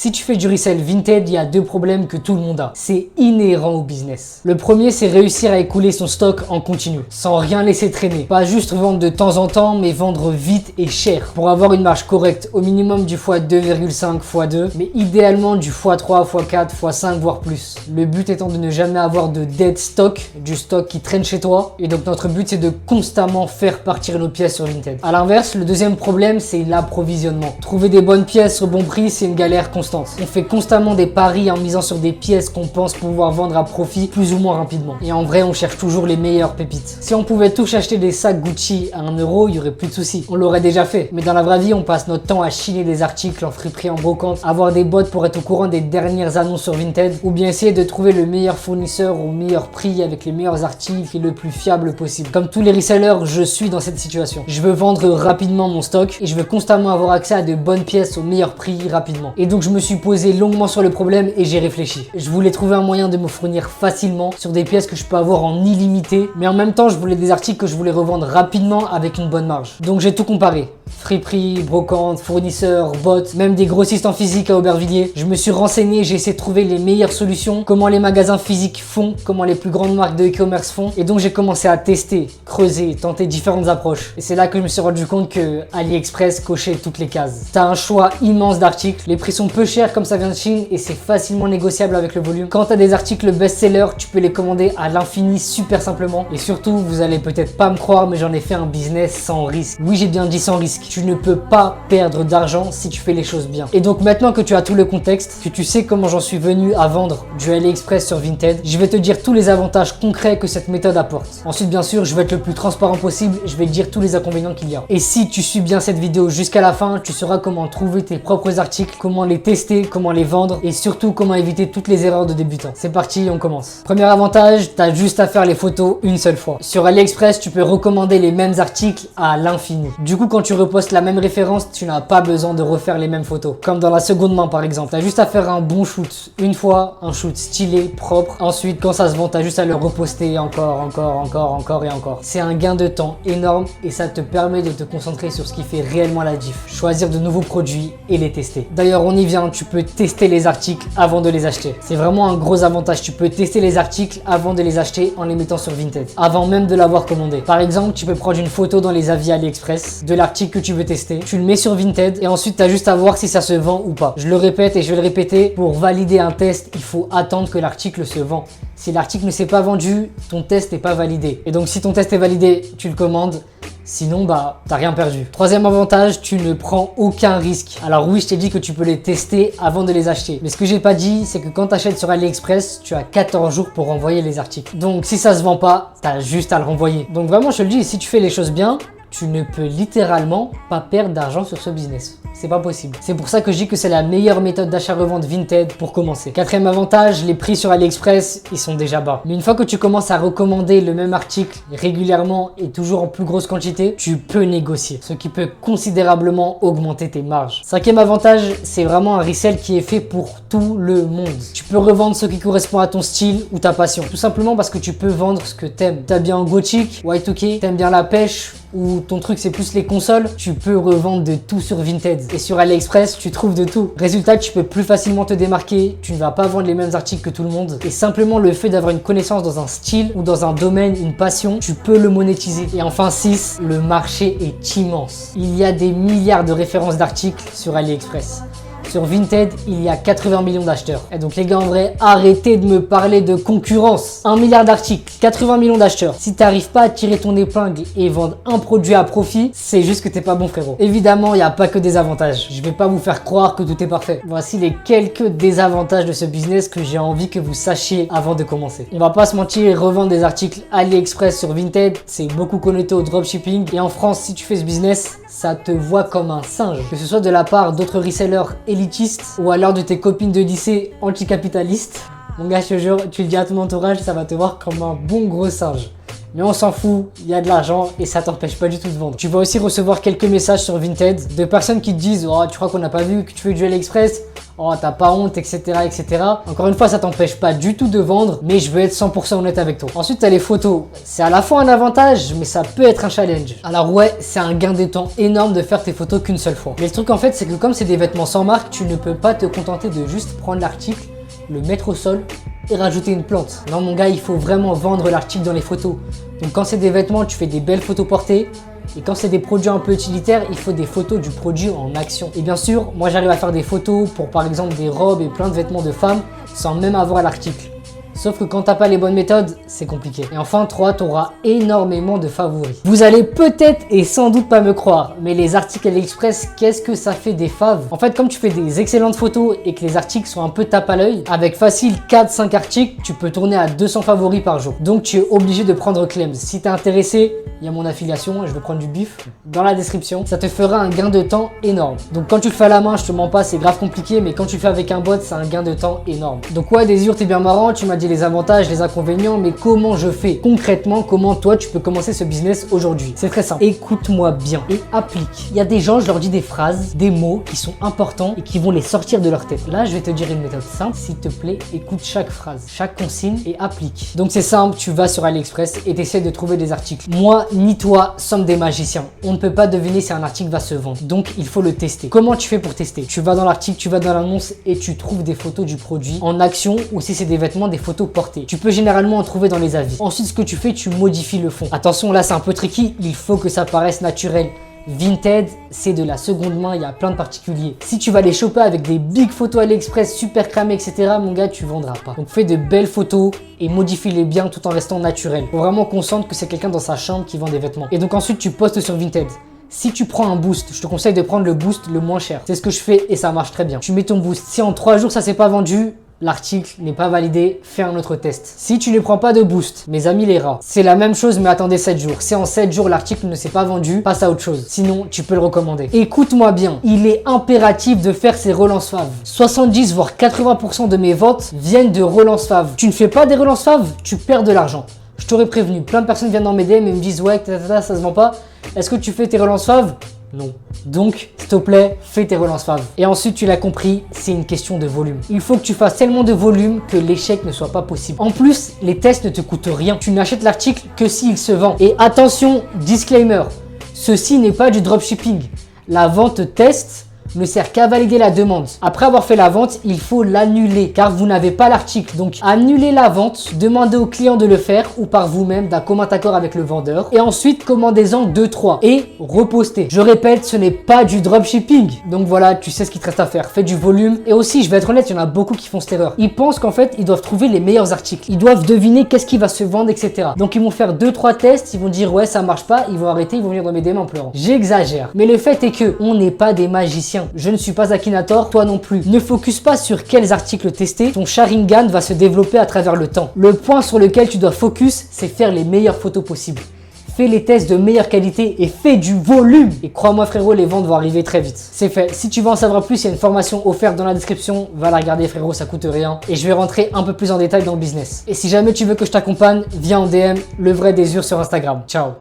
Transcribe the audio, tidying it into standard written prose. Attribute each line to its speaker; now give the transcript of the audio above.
Speaker 1: Si tu fais du resell Vinted, il y a deux problèmes que tout le monde a. C'est inhérent au business. Le premier, c'est réussir à écouler son stock en continu, sans rien laisser traîner. Pas juste vendre de temps en temps, mais vendre vite et cher pour avoir une marge correcte, au minimum du x2,5, x2, mais idéalement du x3, x4, x5, voire plus. Le but étant de ne jamais avoir de dead stock, du stock qui traîne chez toi. Et donc notre but, c'est de constamment faire partir nos pièces sur Vinted. À l'inverse, le deuxième problème, c'est l'approvisionnement. Trouver des bonnes pièces au bon prix, c'est une galère constante. On fait constamment des paris en misant sur des pièces qu'on pense pouvoir vendre à profit plus ou moins rapidement. Et en vrai, on cherche toujours les meilleures pépites. Si on pouvait tous acheter des sacs Gucci à 1 euro, il y aurait plus de soucis. On l'aurait déjà fait. Mais dans la vraie vie, on passe notre temps à chiner des articles en friperie, en brocante, avoir des bots pour être au courant des dernières annonces sur Vinted, ou bien essayer de trouver le meilleur fournisseur au meilleur prix avec les meilleurs articles et le plus fiable possible. Comme tous les resellers, je suis dans cette situation. Je veux vendre rapidement mon stock et je veux constamment avoir accès à de bonnes pièces au meilleur prix rapidement. Et donc je me suis posé longuement sur le problème et j'ai réfléchi. Je voulais trouver un moyen de me fournir facilement sur des pièces que je peux avoir en illimité, mais en même temps je voulais des articles que je voulais revendre rapidement avec une bonne marge. Donc j'ai tout comparé. Friperie, brocante, fournisseurs, bots, même des grossistes en physique à Aubervilliers. Je me suis renseigné, j'ai essayé de trouver les meilleures solutions, comment les magasins physiques font, comment les plus grandes marques de e-commerce font. Et donc j'ai commencé à tester, creuser, tenter différentes approches. Et c'est là que je me suis rendu compte que AliExpress cochait toutes les cases. T'as un choix immense d'articles, les prix sont peu chers comme ça vient de Chine et c'est facilement négociable avec le volume. Quand t'as des articles best-sellers, tu peux les commander à l'infini super simplement. Et surtout, vous allez peut-être pas me croire, mais j'en ai fait un business sans risque. Oui, j'ai bien dit sans risque. Tu ne peux pas perdre d'argent si tu fais les choses bien. Et donc maintenant que tu as tout le contexte, que tu sais comment j'en suis venu à vendre du AliExpress sur Vinted, je vais te dire tous les avantages concrets que cette méthode apporte. Ensuite, bien sûr, je vais être le plus transparent possible, je vais te dire tous les inconvénients qu'il y a. Et si tu suis bien cette vidéo jusqu'à la fin, tu sauras comment trouver tes propres articles, comment les tester, comment les vendre et surtout comment éviter toutes les erreurs de débutants. C'est parti, on commence. Premier avantage, tu as juste à faire les photos une seule fois. Sur AliExpress, tu peux recommander les mêmes articles à l'infini. Du coup, quand tu repostes la même référence, tu n'as pas besoin de refaire les mêmes photos. Comme dans la seconde main par exemple. Tu as juste à faire un bon shoot une fois, un shoot stylé, propre. Ensuite, quand ça se vend, tu as juste à le reposter encore et encore. C'est un gain de temps énorme et ça te permet de te concentrer sur ce qui fait réellement la diff. Choisir de nouveaux produits et les tester. D'ailleurs, on y vient, tu peux tester les articles avant de les acheter. C'est vraiment un gros avantage. Tu peux tester les articles avant de les acheter en les mettant sur Vinted, avant même de l'avoir commandé. Par exemple, tu peux prendre une photo dans les avis AliExpress de l'article que tu veux tester, tu le mets sur Vinted et ensuite tu as juste à voir si ça se vend ou pas. Je le répète et je vais le répéter, pour valider un test, il faut attendre que l'article se vend. Si l'article ne s'est pas vendu, ton test n'est pas validé. Et donc si ton test est validé, tu le commandes. Sinon, t'as rien perdu. Troisième avantage, tu ne prends aucun risque. Alors oui, je t'ai dit que tu peux les tester avant de les acheter. Mais ce que j'ai pas dit, c'est que quand tu achètes sur AliExpress, tu as 14 jours pour renvoyer les articles. Donc si ça se vend pas, t'as juste à le renvoyer. Donc vraiment, je te le dis, si tu fais les choses bien, tu ne peux littéralement pas perdre d'argent sur ce business. C'est pas possible. C'est pour ça que je dis que c'est la meilleure méthode d'achat-revente Vinted pour commencer. Quatrième avantage, les prix sur AliExpress, ils sont déjà bas. Mais une fois que tu commences à recommander le même article régulièrement et toujours en plus grosse quantité, tu peux négocier, ce qui peut considérablement augmenter tes marges. Cinquième avantage, c'est vraiment un resell qui est fait pour tout le monde. Tu peux revendre ce qui correspond à ton style ou ta passion. Tout simplement parce que tu peux vendre ce que t'aimes. T'as bien en gothique, Y2K, t'aimes bien la pêche, ou ton truc c'est plus les consoles, tu peux revendre de tout sur Vinted. Et sur AliExpress, tu trouves de tout. Résultat, tu peux plus facilement te démarquer, tu ne vas pas vendre les mêmes articles que tout le monde. Et simplement le fait d'avoir une connaissance dans un style ou dans un domaine, une passion, tu peux le monétiser. Et enfin 6, le marché est immense. Il y a des milliards de références d'articles sur AliExpress. Sur Vinted, il y a 80 millions d'acheteurs. Et donc les gars, en vrai, arrêtez de me parler de concurrence. 1 milliard d'articles, 80 millions d'acheteurs. Si t'arrives pas à tirer ton épingle et vendre un produit à profit, c'est juste que t'es pas bon, frérot. Évidemment, il n'y a pas que des avantages. Je vais pas vous faire croire que tout est parfait. Voici les quelques désavantages de ce business que j'ai envie que vous sachiez avant de commencer. On va pas se mentir, revendre des articles AliExpress sur Vinted, c'est beaucoup connecté au dropshipping. Et en France, si tu fais ce business, ça te voit comme un singe. Que ce soit de la part d'autres resellers élitistes ou alors de tes copines de lycée anticapitalistes. Mon gars, je te jure, tu le dis à ton entourage, ça va te voir comme un bon gros singe. Mais on s'en fout, il y a de l'argent et ça t'empêche pas du tout de vendre. Tu vas aussi recevoir quelques messages sur Vinted de personnes qui te disent « Oh, tu crois qu'on n'a pas vu que tu fais du AliExpress ? oh t'as pas honte, etc., etc. Encore une fois, ça t'empêche pas du tout de vendre, mais je veux être 100% honnête avec toi. Ensuite, t'as les photos. C'est à la fois un avantage, mais ça peut être un challenge. Alors ouais, c'est un gain de temps énorme de faire tes photos qu'une seule fois. Mais le truc en fait, c'est que comme c'est des vêtements sans marque, tu ne peux pas te contenter de juste prendre l'article, le mettre au sol et rajouter une plante. Non mon gars, il faut vraiment vendre l'article dans les photos. Donc quand c'est des vêtements, tu fais des belles photos portées. Et quand c'est des produits un peu utilitaires, il faut des photos du produit en action. Et bien sûr, moi j'arrive à faire des photos pour par exemple des robes et plein de vêtements de femmes sans même avoir l'article. Sauf que quand t'as pas les bonnes méthodes, c'est compliqué. Et enfin, 3, tu auras énormément de favoris. Vous allez peut-être et sans doute pas me croire, mais les articles AliExpress, qu'est-ce que ça fait des faves? En fait, comme tu fais des excellentes photos et que les articles sont un peu tape à l'œil, avec facile 4-5 articles, tu peux tourner à 200 favoris par jour. Donc tu es obligé de prendre Clems. Si t'es intéressé, il y a mon affiliation, je vais prendre du bif dans la description. Ça te fera un gain de temps énorme. Donc quand tu le fais à la main, je te mens pas, c'est grave compliqué, mais quand tu le fais avec un bot, c'est un gain de temps énorme. Donc ouais, Désir, t'es bien marrant, tu m'as dit les avantages, les inconvénients, mais comment je fais concrètement? Comment toi tu peux commencer ce business aujourd'hui? C'est très simple. Écoute-moi bien et applique. Il y a des gens, je leur dis des phrases, des mots qui sont importants et qui vont les sortir de leur tête. Là, je vais te dire une méthode simple. S'il te plaît, écoute chaque phrase, chaque consigne et applique. Donc c'est simple, tu vas sur AliExpress et tu essaies de trouver des articles. Moi ni toi sommes des magiciens. On ne peut pas deviner si un article va se vendre. Donc il faut le tester. Comment tu fais pour tester? Tu vas dans l'article, tu vas dans l'annonce et tu trouves des photos du produit en action, ou si c'est des vêtements, des photos portées. Tu peux généralement en trouver dans les avis. Ensuite, ce que tu fais, tu modifies le fond. Attention, là c'est un peu tricky, il faut que ça paraisse naturel. Vinted, c'est de la seconde main, il y a plein de particuliers. Si tu vas les choper avec des big photos AliExpress super cramées, etc., mon gars, tu vendras pas. Donc fais de belles photos et modifie-les bien tout en restant naturel. Faut vraiment qu'on sente que c'est quelqu'un dans sa chambre qui vend des vêtements. Et donc ensuite, tu postes sur Vinted. Si tu prends un boost, je te conseille de prendre le boost le moins cher. C'est ce que je fais et ça marche très bien. Tu mets ton boost. Si en 3 jours ça s'est pas vendu, l'article n'est pas validé, fais un autre test. Si tu ne prends pas de boost, mes amis les rats, c'est la même chose mais attendez 7 jours. Si en 7 jours l'article ne s'est pas vendu, passe à autre chose. Sinon, tu peux le recommander. Écoute-moi bien, il est impératif de faire ces relances faves. 70 voire 80% de mes ventes viennent de relances faves. Tu ne fais pas des relances faves, tu perds de l'argent. Je t'aurais prévenu, plein de personnes viennent dans mes DM et me disent ouais, ça se vend pas. Est-ce que tu fais tes relances faves? Non. Donc, s'il te plaît, fais tes relances faves. Et ensuite, tu l'as compris, c'est une question de volume. Il faut que tu fasses tellement de volume que l'échec ne soit pas possible. En plus, les tests ne te coûtent rien. Tu n'achètes l'article que s'il se vend. Et attention, disclaimer, ceci n'est pas du dropshipping. La vente test ne sert qu'à valider la demande. Après avoir fait la vente, il faut l'annuler car vous n'avez pas l'article. Donc annulez la vente, demandez au client de le faire ou par vous-même d'un commun accord avec le vendeur et ensuite commandez-en 2-3 et repostez. Je répète, ce n'est pas du dropshipping. Donc voilà, tu sais ce qu'il te reste à faire. Fais du volume et aussi, je vais être honnête, il y en a beaucoup qui font cette erreur. Ils pensent qu'en fait, ils doivent trouver les meilleurs articles. Ils doivent deviner qu'est-ce qui va se vendre, etc. Donc ils vont faire 2-3 tests, ils vont dire ouais, ça marche pas, ils vont arrêter, ils vont venir dans mes DM en pleurant. J'exagère. Mais le fait est que on n'est pas des magiciens. Je ne suis pas Akinator, toi non plus. Ne focus pas sur quels articles tester, ton Sharingan va se développer à travers le temps. Le point sur lequel tu dois focus, c'est faire les meilleures photos possibles. Fais les tests de meilleure qualité et fais du volume. Et crois-moi frérot, les ventes vont arriver très vite. C'est fait. Si tu veux en savoir plus, il y a une formation offerte dans la description. Va la regarder frérot, ça coûte rien. Et je vais rentrer un peu plus en détail dans le business. Et si jamais tu veux que je t'accompagne, viens en DM, le vrai Désir sur Instagram. Ciao.